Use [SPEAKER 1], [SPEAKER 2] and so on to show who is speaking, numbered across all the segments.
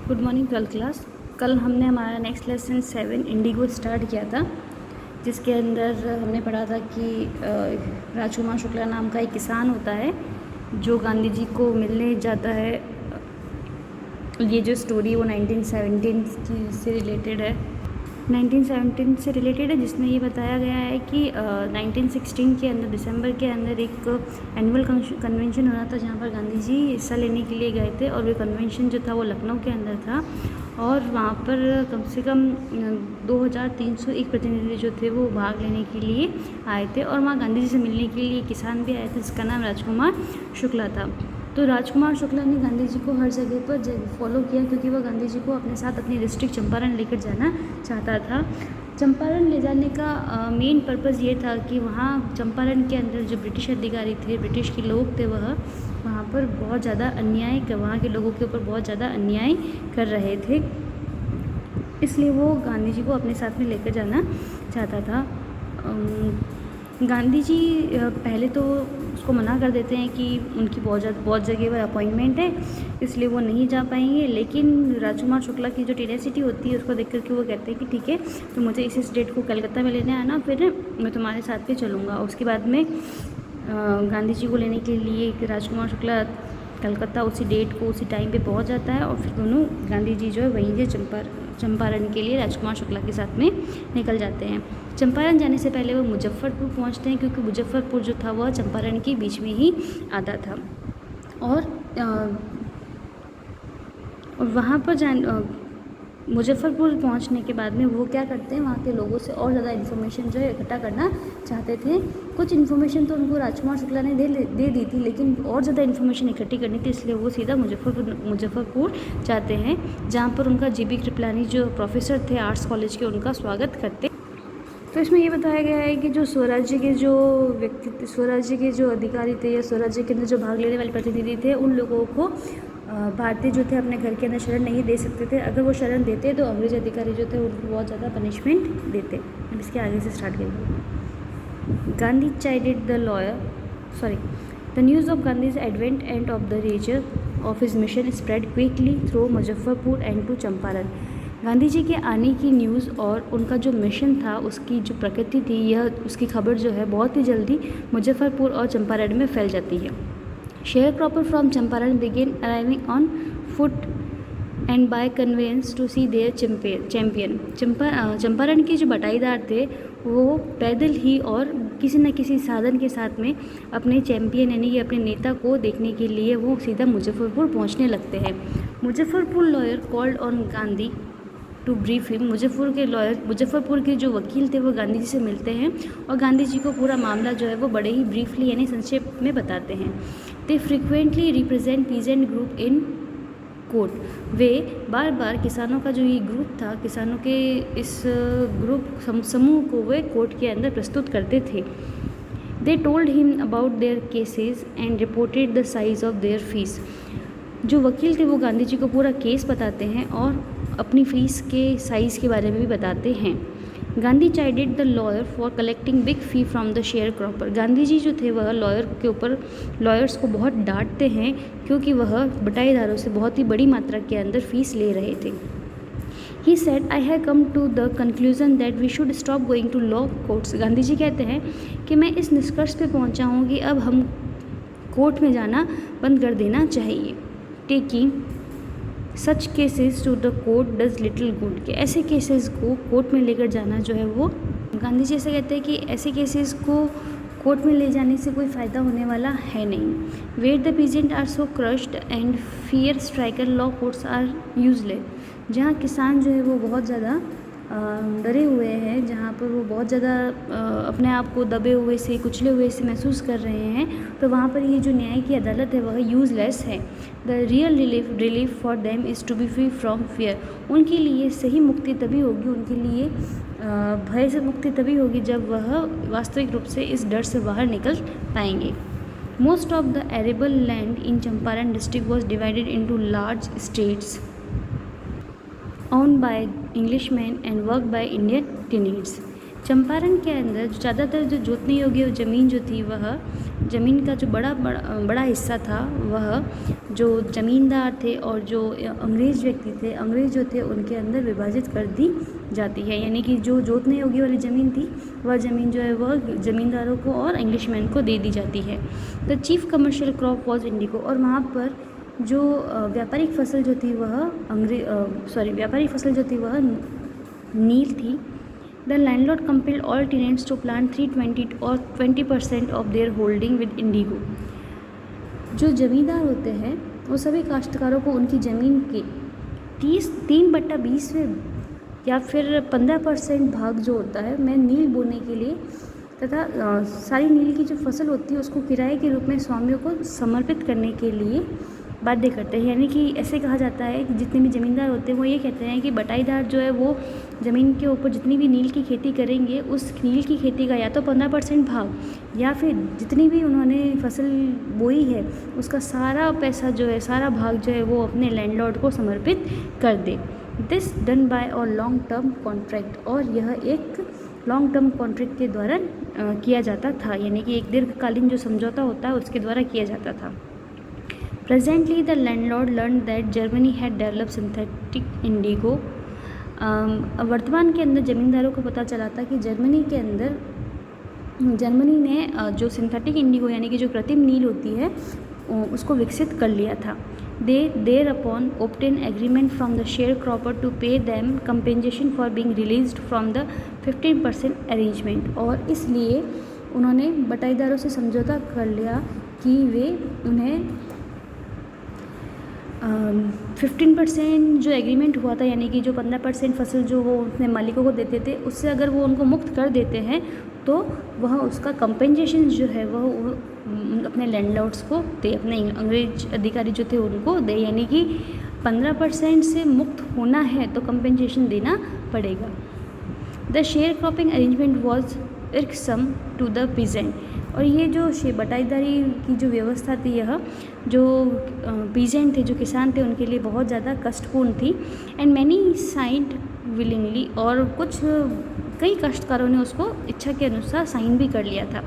[SPEAKER 1] Good morning 12th class. कल हमने हमारा नेक्स्ट लेसन 7 इंडिगो स्टार्ट किया था, जिसके अंदर हमने पढ़ा था कि राजकुमार शुक्ला नाम का एक किसान होता है जो गांधी जी को मिलने जाता है। ये जो स्टोरी वो 1917 से रिलेटेड है 1917 से रिलेटेड है, जिसमें ये बताया गया है कि 1916 के अंदर दिसंबर के अंदर एक एनुअल कन्वेंशन हो रहा था, जहाँ पर गांधी जी हिस्सा लेने के लिए गए थे। और वो कन्वेंशन जो था वो लखनऊ के अंदर था, और वहाँ पर कम से कम 2301 प्रतिनिधि जो थे वो भाग लेने के लिए आए थे। और वहाँ गांधी जी से मिलने के लिए किसान भी आए थे, जिसका नाम राजकुमार शुक्ला था। तो राजकुमार शुक्ला ने गांधी जी को हर जगह पर फॉलो किया, क्योंकि वह गांधी जी को अपने साथ अपनी डिस्ट्रिक्ट चंपारण लेकर जाना चाहता था। चंपारण ले जाने का मेन पर्पज़ ये था कि वहाँ चंपारण के अंदर जो ब्रिटिश अधिकारी थे, ब्रिटिश के लोग थे, वहाँ पर बहुत ज़्यादा अन्याय वहाँ के लोगों के ऊपर बहुत ज़्यादा अन्याय कर रहे थे, इसलिए वो गांधी जी को अपने साथ में लेकर जाना चाहता था। गांधी जी पहले तो उसको मना कर देते हैं कि उनकी बहुत जगह पर अपॉइंटमेंट है, इसलिए वो नहीं जा पाएंगे। लेकिन राजकुमार शुक्ला की जो टेनेसिटी होती है उसको देख करके वो कहते हैं कि ठीक है, तो मुझे इस डेट को कलकत्ता में लेने आना, फिर मैं तुम्हारे साथ में चलूँगा। उसके बाद में गांधी जी को लेने के लिए राजकुमार शुक्ला कलकत्ता उसी डेट को उसी टाइम पे पहुंच जाता है, और फिर दोनों गांधी जी जो है वहीं से चंपारण के लिए राजकुमार शुक्ला के साथ में निकल जाते हैं। चंपारण जाने से पहले वो मुजफ्फरपुर पहुंचते हैं, क्योंकि मुजफ्फरपुर जो था वह चंपारण के बीच में ही आता था। और वहाँ पर मुजफ्फरपुर पहुंचने के बाद में वो क्या करते हैं, वहाँ के लोगों से और ज़्यादा इन्फॉर्मेशन जो है इकट्ठा करना चाहते थे। कुछ इन्फॉर्मेशन तो उनको राजकुमार शुक्ला ने दे दी थी, लेकिन और ज़्यादा इन्फॉर्मेशन इकट्ठी करनी थी, इसलिए वो सीधा मुजफ्फरपुर जाते हैं, जहाँ पर उनका जीबी कृपलानी जो प्रोफेसर थे आर्ट्स कॉलेज के, उनका स्वागत करते। तो इसमें ये बताया गया है कि जो स्वराज्य के जो अधिकारी थे या स्वराज्य के अंदर जो भाग लेने वाले प्रतिनिधि थे, उन लोगों को भारतीय जो थे अपने घर के अंदर शरण नहीं दे सकते थे। अगर वो शरण देते तो अंग्रेज अधिकारी जो थे उनको बहुत ज़्यादा पनिशमेंट देते। अब इसके आगे से स्टार्ट करेंगे। Gandhi chided the news of Gandhi's advent and of the razor of his mission spread quickly through Muzaffarpur and to Champaran. Gandhi ji के आने की न्यूज़ और उनका जो मिशन था, उसकी जो प्रकृति थी, यह उसकी खबर जो है बहुत ही जल्दी मुजफ्फरपुर और चंपारण में फैल जाती है। Sharecropper from Champaran began arriving on foot and by conveyance to see their champion. Champaran के जो बटाईदार थे वो पैदल ही और किसी न किसी साधन के साथ में अपने चैम्पियन यानी कि अपने नेता को देखने के लिए वो सीधा मुजफ्फरपुर पहुंचने लगते हैं। Muzaffarpur lawyer called on Gandhi to brief him. Muzaffarpur के जो वकील थे वो गांधी जी से मिलते हैं और गांधी जी को पूरा मामला जो है वो बड़े ही ब्रीफली यानी संक्षेप में बताते हैं। They frequently represent peasant group in court. वे बार बार किसानों का जो ये ग्रुप था, किसानों के इस ग्रुप समूह को वे कोर्ट के अंदर प्रस्तुत करते थे। They told him about their cases and reported the size of their fees. जो वकील थे वो गांधी जी को पूरा केस बताते हैं और अपनी फ़ीस के साइज़ के बारे में भी बताते हैं। Gandhi chided the lawyer for collecting big fee from the sharecropper. Gandhi ji जो थे वह लॉयर्स को बहुत डांटते हैं, क्योंकि वह बटाईदारों से बहुत ही बड़ी मात्रा के अंदर फ़ीस ले रहे थे। He said I have come to the conclusion that we should stop going to law courts. Gandhi ji कहते हैं कि मैं इस निष्कर्ष पे पहुंचा हूँ कि अब हम कोर्ट में जाना बंद कर देना चाहिए। Taking such cases to the court does little good. के ऐसे केसेस को कोर्ट में लेकर जाना जो है वो, गांधी जी ऐसे कहते हैं कि ऐसे केसेस को कोर्ट में ले जाने से कोई फ़ायदा होने वाला है नहीं। Where the peasant are so crushed and fear stricken law courts are useless. जहाँ किसान जो है वो बहुत ज़्यादा डरे हुए हैं, जहाँ पर वो बहुत ज़्यादा अपने आप को दबे हुए से कुचले हुए से महसूस कर रहे हैं, तो वहाँ पर ये जो न्याय की अदालत है वह यूज़लेस है। The real relief for them is to be free from fear. उनके लिए सही मुक्ति तभी होगी, उनके लिए भय से मुक्ति तभी होगी जब वह वास्तविक रूप से इस डर से बाहर निकल पाएंगे। Most of the arable land in Champaran district was divided into large states owned by Englishmen and worked by Indian tenants। Champaran के अंदर ज़्यादातर जो जोतने योग्य ज़मीन जो थी वह ज़मीन का जो बड़ा हिस्सा था वह जो ज़मींदार थे और जो अंग्रेज़ व्यक्ति थे, अंग्रेज़ जो थे उनके अंदर विभाजित कर दी जाती है। यानी कि जो जोतने योग्य वाली ज़मीन थी वह ज़मीन जो है वह ज़मींदारों को और इंग्लिशमैन को दे दी जाती है। The chief commercial crop was Indigo, और वहाँ पर जो व्यापारिक फसल जो थी वह नील थी। The landlord compelled all tenants to plant 320 और 20% of their holding with indigo. जो ज़मींदार होते हैं वो सभी काश्तकारों को उनकी ज़मीन के 3/20 या फिर 15% भाग जो होता है में नील बोने के लिए तथा सारी नील की जो फसल होती है उसको किराए के रूप में स्वामियों को समर्पित करने के लिए बाध्य करते हैं। यानी कि ऐसे कहा जाता है कि जितने भी ज़मींदार होते हैं वो ये कहते हैं कि बटाईदार जो है वो ज़मीन के ऊपर जितनी भी नील की खेती करेंगे उस नील की खेती का या तो 15% भाग या फिर जितनी भी उन्होंने फसल बोई है उसका सारा पैसा जो है, सारा भाग जो है वो अपने लैंडलॉर्ड को समर्पित कर दे। This done by a long term contract, और यह एक लॉन्ग टर्म कॉन्ट्रैक्ट के द्वारा किया जाता था, यानी कि एक दीर्घकालीन जो समझौता होता है उसके द्वारा किया जाता था। Presently, the landlord learned that Germany had developed synthetic indigo. वर्तमान के अंदर ज़मींदारों को पता चला था कि जर्मनी ने जो सिंथेटिक इंडिगो यानी कि जो कृत्रिम नील होती है उसको विकसित कर लिया था। They thereupon obtained agreement from the sharecropper to pay them compensation for being released from the 15% arrangement, और इसलिए उन्होंने बटाईदारों से समझौता कर लिया कि वे उन्हें 15% जो एग्रीमेंट हुआ था, यानी कि जो 15% फसल जो वो अपने मालिकों को देते थे उससे अगर वो उनको मुक्त कर देते हैं तो वह उसका कंपेंसेशन जो है वह अपने लैंडलॉर्ड्स को दे, अपने अंग्रेज अधिकारी जो थे उनको दे। यानी कि 15% से मुक्त होना है तो कंपेंसेशन देना पड़ेगा। The sharecropping arrangement was irksome to the peasant, और ये जो बटाईदारी की जो व्यवस्था थी यह जो पीजेंट थे, जो किसान थे, उनके लिए बहुत ज़्यादा कष्टपूर्ण थी। एंड मैनी साइंड विलिंगली, और कई काश्तकारों ने उसको इच्छा के अनुसार साइन भी कर लिया था।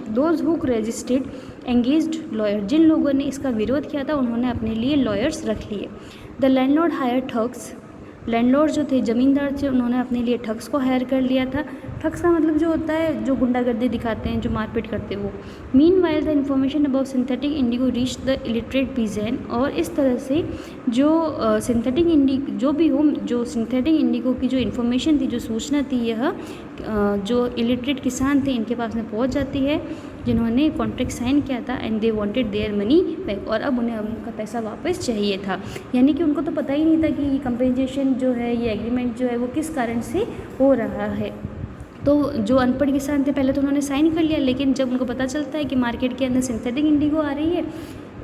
[SPEAKER 1] Those who resisted engaged lawyer, जिन लोगों ने इसका विरोध किया था उन्होंने अपने लिए लॉयर्स रख लिए। The landlord hire thugs, landlord जो थे ज़मींदार थे उन्होंने अपने लिए ठग्स को हायर कर लिया था। ठग्स का मतलब जो होता है जो गुंडागर्दी दिखाते हैं, जो मारपीट करते हैं वो। Mean while the information about synthetic Indigo reach the illiterate peasant, और इस तरह से जो सिंथेटिक इंडिगो की जो इन्फॉर्मेशन थी, जो सूचना थी, यह जो इलिटरेट किसान थे इनके पास में पहुंच जाती है जिन्होंने कॉन्ट्रैक्ट साइन किया था। And they wanted their money back, और अब उन्हें उनका पैसा वापस चाहिए था। यानी कि उनको तो पता ही नहीं था कि ये कंपेंसेशन जो है, ये एग्रीमेंट जो है वो किस कारण से हो रहा है। तो जो अनपढ़ किसान थे पहले तो उन्होंने साइन कर लिया, लेकिन जब उनको पता चलता है कि मार्केट के अंदर सिंथेटिक इंडिगो आ रही है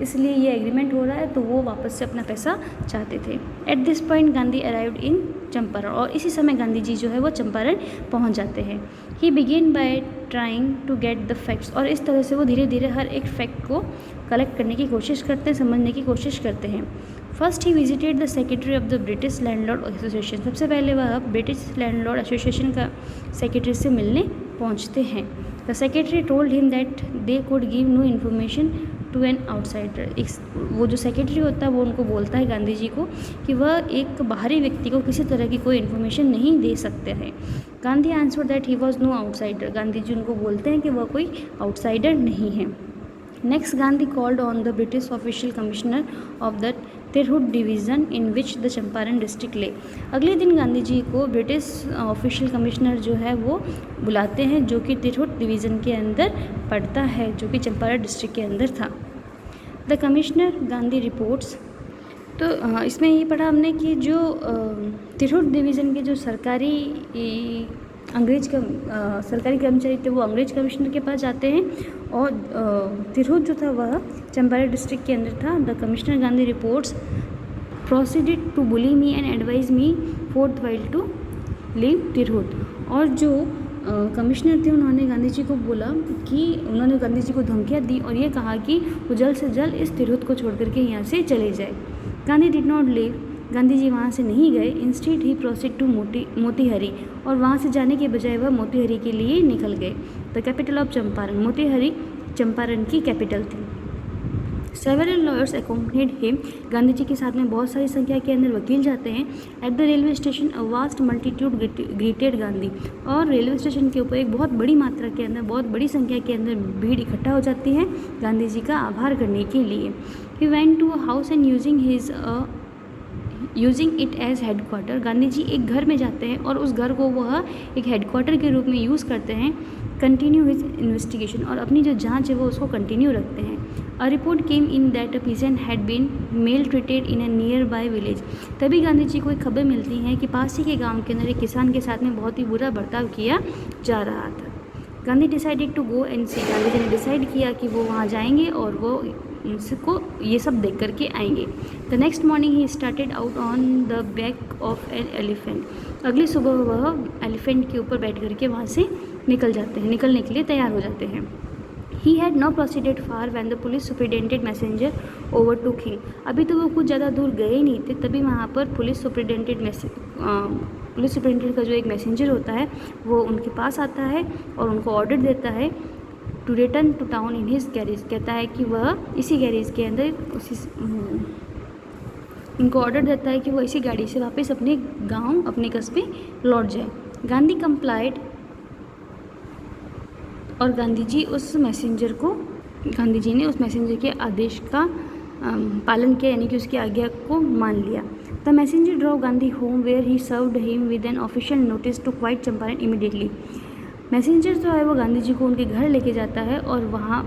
[SPEAKER 1] इसलिए ये एग्रीमेंट हो रहा है, तो वो वापस से अपना पैसा चाहते थे। At this point Gandhi arrived in Champaran, और इसी समय गांधी जी जो है वो चंपारण पहुंच जाते हैं। He began by trying to get the facts, और इस तरह से वो धीरे धीरे हर एक फैक्ट को कलेक्ट करने की कोशिश करते हैं, समझने की कोशिश करते हैं। First he visited the secretary of the British landlord association, सबसे पहले वह ब्रिटिश लैंडलॉर्ड एसोसिएशन का सेक्रेटरी से मिलने पहुंचते हैं। The secretary told him that they could give no information to an outsider, वो जो सेक्रेटरी होता है वो उनको बोलता है गांधी जी को कि वह एक बाहरी व्यक्ति को किसी तरह की कोई इन्फॉर्मेशन नहीं दे सकते हैं। Gandhi answer that he was no outsider, Gandhi ji उनको बोलते हैं कि वह कोई आउटसाइडर नहीं है। Next Gandhi called on the British official commissioner of the Tirhut division in which the Champaran district lay, अगले दिन गांधी जी को ब्रिटिश ऑफिशियल कमिश्नर जो है वो बुलाते हैं जो कि तिरहुत डिवीज़न के अंदर पड़ता है, जो कि चंपारण डिस्ट्रिक्ट के अंदर था। द कमिश्नर गांधी रिपोर्ट्स, तो इसमें ये पढ़ा हमने कि जो तिरहुत डिवीज़न के जो सरकारी कर्मचारी थे वो अंग्रेज कमिश्नर के पास जाते हैं, और तिरहुत जो था वह चंपारण डिस्ट्रिक्ट के अंदर था। The commissioner Gandhi reports proceeded to bully me and advise me forthwith to leave Tirhut, और जो कमिश्नर थे उन्होंने गांधी जी को बोला कि उन्होंने गांधी जी को धमकियाँ दी और ये कहा कि वो जल्द से जल्द इस तिरहुत को छोड़ करके यहाँ से चले जाए। Gandhi did not leave, Gandhi ji वहाँ से नहीं गए। Instead he proceed to Motihari, और वहाँ से जाने के बजाय वह मोतीहारी के लिए निकल गए। The capital of Champaran, Motihari Champaran की कैपिटल थी। Several lawyers accompanied him. Gandhi ji के साथ में बहुत सारी संख्या के अंदर वकील जाते हैं। At the railway station a vast multitude greeted Gandhi. और रेलवे स्टेशन के ऊपर एक बहुत बड़ी मात्रा के अंदर, बहुत बड़ी संख्या के अंदर भीड़ इकट्ठा हो जाती है गांधी जी का आभार करने के लिए। He went to a house and using it as headquarter. Gandhi ji एक घर में जाते हैं और उस घर को वह एक हेडक्वार्टर के रूप में यूज़ करते हैं। कंटिन्यू हिज इन्वेस्टिगेशन, और अपनी जो जांच है वो उसको कंटिन्यू रखते हैं। A report came in that a peasant had been maltreated in a nearby village. तभी गांधी जी को एक खबर मिलती है कि पास ही के गांव के अंदर एक किसान के साथ में बहुत ही बुरा बर्ताव किया जा रहा था। Gandhi decided to go and see. Gandhi ji ने डिसाइड किया कि वो वहाँ जाएंगे और वो उनको ये सब देख करके आएंगे। The next morning he started out on the back of an elephant. अगली सुबह वह एलिफेंट के ऊपर बैठ करके वहाँ से निकलने के लिए तैयार हो जाते हैं। He had not proceeded far when the police superintendent messenger over to him. अभी तो वो कुछ ज़्यादा दूर गए ही नहीं थे, तभी वहाँ पर पुलिस सुपरिटेंडेंट का जो एक मैसेंजर होता है वो उनके पास आता है और उनको ऑर्डर देता है to return to town in his garage. कहता है कि वह इसी गैरेज के अंदर उनको ऑर्डर देता है कि वो इसी गाड़ी से वापस अपने गांव, अपने कस्बे लौट जाए। गांधी कंप्लाइड, और गांधी जी ने उस मैसेंजर के आदेश का पालन किया, यानी कि उसकी आज्ञा को मान लिया। The messenger drove Gandhi home where he served him with an official notice to quit Champaran immediately. Messenger जो है वो गांधी जी को उनके घर लेके जाता है और वहाँ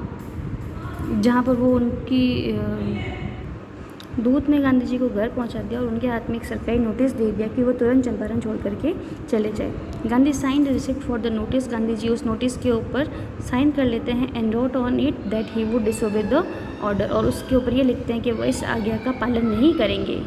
[SPEAKER 1] जहाँ पर वो उनकी दूत ने गांधी जी को घर पहुंचा दिया और उनके हाथ में एक सरकारी नोटिस दे दिया कि वो तुरंत चंपारण छोड़ करके चले जाए। Gandhi sign the receipt for the notice. Gandhi ji उस नोटिस के ऊपर साइन कर लेते हैं and wrote on it that he would disobey the order, और उसके ऊपर ये लिखते हैं कि वो इस आज्ञा का पालन नहीं करेंगे।